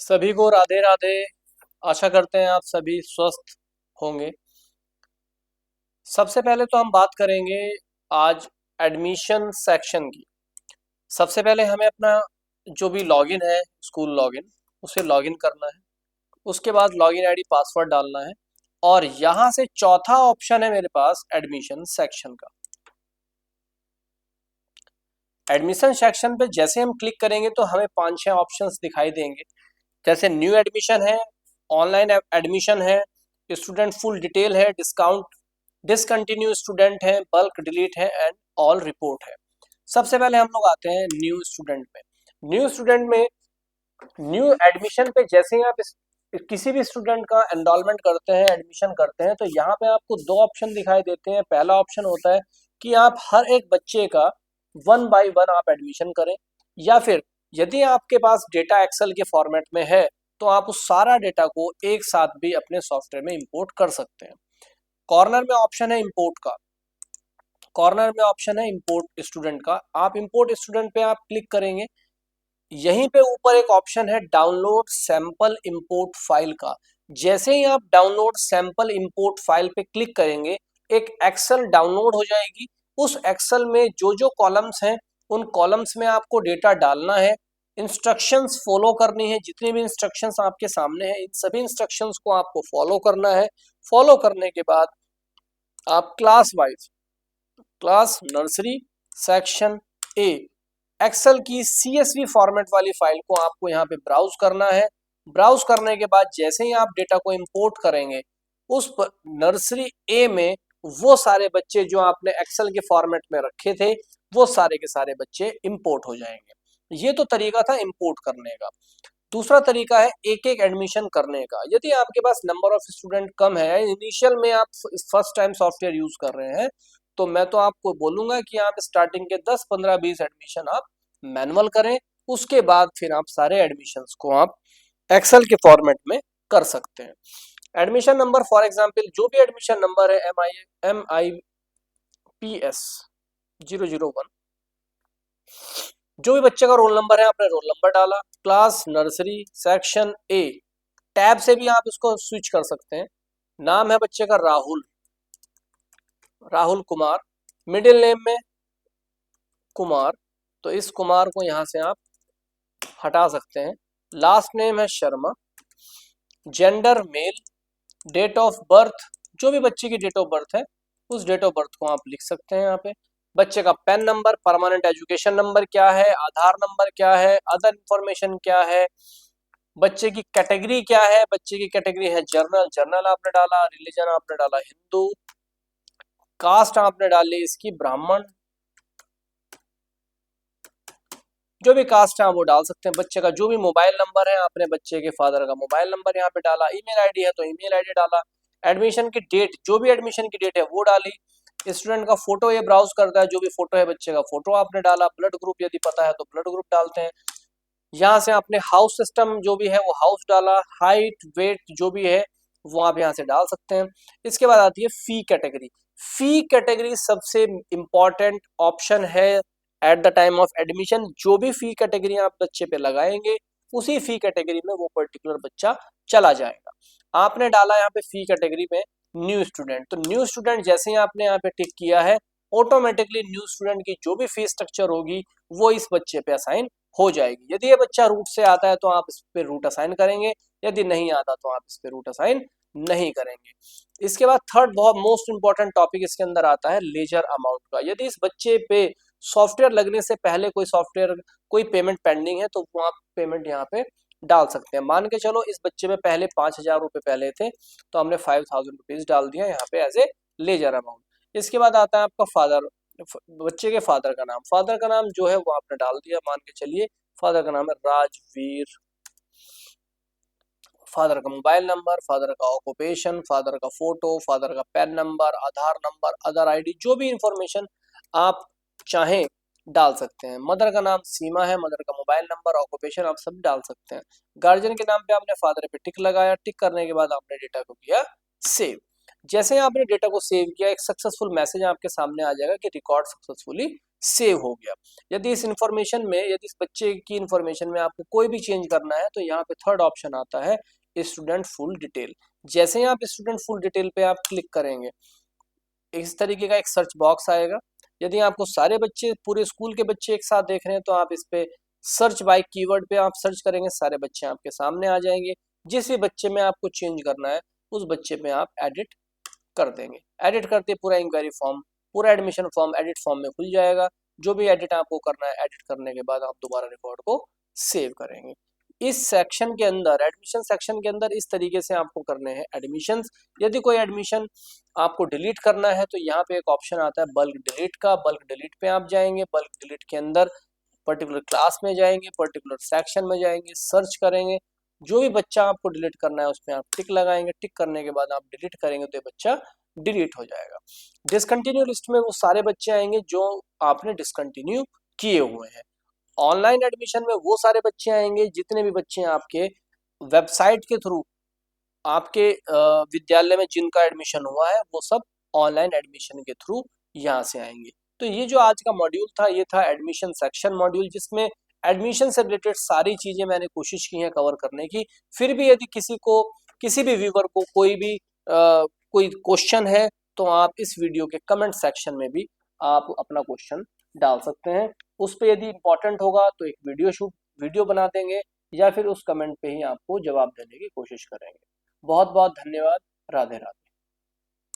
सभी को राधे राधे। आशा करते हैं आप सभी स्वस्थ होंगे। सबसे पहले तो हम बात करेंगे आज एडमिशन सेक्शन की। सबसे पहले हमें अपना जो भी लॉगिन है, स्कूल लॉगिन, उसे लॉगिन करना है। उसके बाद लॉगिन आईडी पासवर्ड डालना है और यहाँ से चौथा ऑप्शन है मेरे पास एडमिशन सेक्शन का। एडमिशन सेक्शन पे जैसे हम क्लिक करेंगे तो हमें 5-6 ऑप्शंस दिखाई देंगे। जैसे न्यू एडमिशन है, ऑनलाइन एडमिशन है, स्टूडेंट फुल डिटेल है, डिस्काउंट, डिसकंटिन्यू स्टूडेंट है, बल्क डिलीट है एंड ऑल रिपोर्ट है। सबसे पहले हम लोग आते हैं न्यू स्टूडेंट में। न्यू स्टूडेंट में न्यू एडमिशन पे जैसे ही आप किसी भी स्टूडेंट का एनरोलमेंट करते हैं, एडमिशन करते हैं, तो यहाँ पे आपको दो ऑप्शन दिखाई देते हैं। पहला ऑप्शन होता है कि आप हर एक बच्चे का 1 बाय 1 आप एडमिशन करें, या फिर यदि आपके पास डेटा एक्सेल के फॉर्मेट में है तो आप उस सारा डेटा को एक साथ भी अपने सॉफ्टवेयर में इंपोर्ट कर सकते हैं। कॉर्नर में ऑप्शन है इंपोर्ट का, कॉर्नर में ऑप्शन है इंपोर्ट स्टूडेंट का। आप इंपोर्ट स्टूडेंट पे आप क्लिक करेंगे। यहीं पे ऊपर एक ऑप्शन है डाउनलोड सैंपल इंपोर्ट फाइल का। जैसे ही आप डाउनलोड सैंपल इंपोर्ट फाइल पे क्लिक करेंगे, एक एक्सेल डाउनलोड हो जाएगी। उस एक्सेल में जो जो कॉलम्स हैं, उन कॉलम्स में आपको डेटा डालना है, इंस्ट्रक्शंस फॉलो करनी है। जितनी भी इंस्ट्रक्शंस आपके सामने हैं, इन सभी इंस्ट्रक्शंस को आपको फॉलो करना है। फॉलो करने के बाद आप class wise, class nursery section A, Excel की CSV फॉर्मेट वाली फाइल को आपको यहाँ पे ब्राउज करना है। ब्राउज करने के बाद जैसे ही आप डेटा को इंपोर्ट करेंगे, उस नर्सरी ए में वो सारे बच्चे जो आपने एक्सेल के फॉर्मेट में रखे थे, वो सारे के सारे बच्चे इंपोर्ट हो जाएंगे। ये तो तरीका था इंपोर्ट करने का। दूसरा तरीका है एक एक एडमिशन करने का। यदि आपके पास नंबर ऑफ स्टूडेंट कम है, इनिशियल में आप फर्स्ट टाइम सॉफ्टवेयर यूज कर रहे हैं, तो मैं तो आपको बोलूंगा कि आप स्टार्टिंग के 10, 15, 20 एडमिशन आप मैनुअल करें। उसके बाद फिर आप सारे एडमिशंस को आप एक्सेल के फॉर्मेट में कर सकते हैं। एडमिशन नंबर फॉर एग्जांपल, जो भी एडमिशन नंबर है MIPS 001, जो भी बच्चे का रोल नंबर है आपने रोल नंबर डाला। क्लास नर्सरी सेक्शन ए, टैब से भी आप इसको स्विच कर सकते हैं। नाम है बच्चे का राहुल, राहुल कुमार, मिडिल नेम में कुमार, तो इस कुमार को यहां से आप हटा सकते हैं। लास्ट नेम है Sharma, gender male, date of birth, जो भी बच्चे की डेट ऑफ बर्थ है उस डेट ऑफ बर्थ को आप लिख सकते हैं यहाँ पे। बच्चे का pan number, permanent education number क्या है, आधार नंबर क्या है, अदर इंफॉर्मेशन क्या है, बच्चे की कैटेगरी क्या है। बच्चे की कैटेगरी है जर्नल, जर्नल आपने डाला। रिलीजन आपने डाला हिंदू। कास्ट आपने डाली इसकी ब्राह्मण, जो भी कास्ट है वो डाल सकते हैं। बच्चे का जो भी मोबाइल नंबर है, आपने बच्चे के फादर का मोबाइल नंबर यहाँ पे डाला। ईमेल आईडी है तो ईमेल आईडी डाला। एडमिशन की डेट, जो भी एडमिशन की डेट है वो डाली। स्टूडेंट का फोटो ये ब्राउज करता है, जो भी फोटो है बच्चे का फोटो आपने डाला। ब्लड ग्रुप यदि पता है तो ब्लड ग्रुप डालते हैं। यहाँ से आपने हाउस सिस्टम जो भी है वो हाउस डाला। हाइट वेट जो भी है वो आप यहाँ से डाल सकते हैं। इसके बाद आती है फी कैटेगरी। फी कैटेगरी सबसे इंपॉर्टेंट ऑप्शन है at the time of admission. जो भी फी कैटेगरी आप बच्चे पे लगाएंगे, उसी फी कैटेगरी में वो पर्टिकुलर बच्चा चला जाएगा। आपने डाला यहाँ पे फी कैटेगरी में न्यू स्टूडेंट, तो न्यू स्टूडेंट जैसे ही आपने यहाँ पे टिक किया है, ऑटोमेटिकली न्यू स्टूडेंट की जो भी फी स्ट्रक्चर होगी वो इस बच्चे पे असाइन हो जाएगी। यदि ये बच्चा रूट से आता है तो आप इस पे रूट असाइन करेंगे, यदि नहीं आता तो आप इस पे रूट असाइन नहीं करेंगे। इसके बाद थर्ड बहुत मोस्ट इंपॉर्टेंट टॉपिक इसके अंदर आता है लेजर अमाउंट का। यदि इस बच्चे पे सॉफ्टवेयर लगने से पहले कोई सॉफ्टवेयर, कोई पेमेंट पेंडिंग है, तो वो आप पेमेंट यहाँ पे डाल सकते हैं। मान के चलो इस बच्चे में पहले 5,000 रुपए पहले थे, तो हमने 5,000 रुपीज डाल दिया यहाँ पे एज ए लेजर अमाउंट। इसके बाद आता है आपका फादर, बच्चे के फादर का नाम। फादर का नाम जो है वो आपने डाल दिया। मान के चलिए फादर का नाम है राजवीर। फादर का मोबाइल नंबर, फादर का ऑक्यूपेशन, फादर का फोटो, फादर का पैन नंबर, आधार नंबर, अदर आईडी, जो भी इंफॉर्मेशन आप चाहें डाल सकते हैं। मदर का नाम सीमा है, मदर का मोबाइल नंबर, ऑक्यूपेशन आप सब डाल सकते हैं। गार्जियन के नाम पे आपने फादर पे टिक लगाया। टिक करने के बाद आपने डेटा को किया सेव। जैसे ही आपने डेटा को सेव किया, एक सक्सेसफुल मैसेज आपके सामने आ जाएगा कि रिकॉर्ड सक्सेसफुली सेव हो गया। यदि इस इंफॉर्मेशन में, यदि इस बच्चे की इंफॉर्मेशन में आपको कोई भी चेंज करना है तो यहाँ पे थर्ड ऑप्शन आता है स्टूडेंट फुल डिटेल। जैसे ही आप स्टूडेंट फुल डिटेल पे आप क्लिक करेंगे, इस तरीके का एक सर्च बॉक्स आएगा। यदि आपको सारे बच्चे, पूरे स्कूल के बच्चे एक साथ देख रहे हैं तो आप इस पे सर्च बाय कीवर्ड पे आप सर्च करेंगे, सारे बच्चे आपके सामने आ जाएंगे। जिस भी बच्चे में आपको चेंज करना है उस बच्चे में आप एडिट कर देंगे। एडिट करते पूरा इंक्वायरी फॉर्म, पूरा एडमिशन फॉर्म एडिट फॉर्म में खुल जाएगा। जो भी एडिट आपको करना है, एडिट करने के बाद आप दोबारा रिकॉर्ड को सेव करेंगे। इस सेक्शन के अंदर, एडमिशन सेक्शन के अंदर इस तरीके से आपको करने हैं एडमिशंस। यदि कोई एडमिशन आपको डिलीट करना है तो यहाँ पे एक ऑप्शन आता है बल्क डिलीट का। बल्क डिलीट पे आप जाएंगे। बल्क डिलीट के अंदर पर्टिकुलर क्लास में जाएंगे, पर्टिकुलर सेक्शन में जाएंगे, सर्च करेंगे, जो भी बच्चा आपको डिलीट करना है उसमें आप टिक लगाएंगे। टिक करने के बाद आप डिलीट करेंगे तो ये बच्चा डिलीट हो जाएगा। डिसकंटिन्यू लिस्ट में वो सारे बच्चे आएंगे जो आपने डिसकंटिन्यू किए हुए हैं। ऑनलाइन एडमिशन में वो सारे बच्चे आएंगे जितने भी बच्चे आपके वेबसाइट के थ्रू, आपके विद्यालय में जिनका एडमिशन हुआ है, वो सब ऑनलाइन एडमिशन के थ्रू यहाँ से आएंगे। तो ये जो आज का मॉड्यूल था, ये था एडमिशन सेक्शन मॉड्यूल, जिसमें एडमिशन से रिलेटेड सारी चीजें मैंने कोशिश की है कवर करने की। फिर भी यदि किसी को, किसी भी व्यूवर को कोई क्वेश्चन है तो आप इस वीडियो के कमेंट सेक्शन में भी आप अपना क्वेश्चन डाल सकते हैं। उस पर यदि इंपॉर्टेंट होगा तो एक वीडियो बना देंगे, या फिर उस कमेंट पे ही आपको जवाब देने की कोशिश करेंगे। बहुत बहुत धन्यवाद। राधे राधे।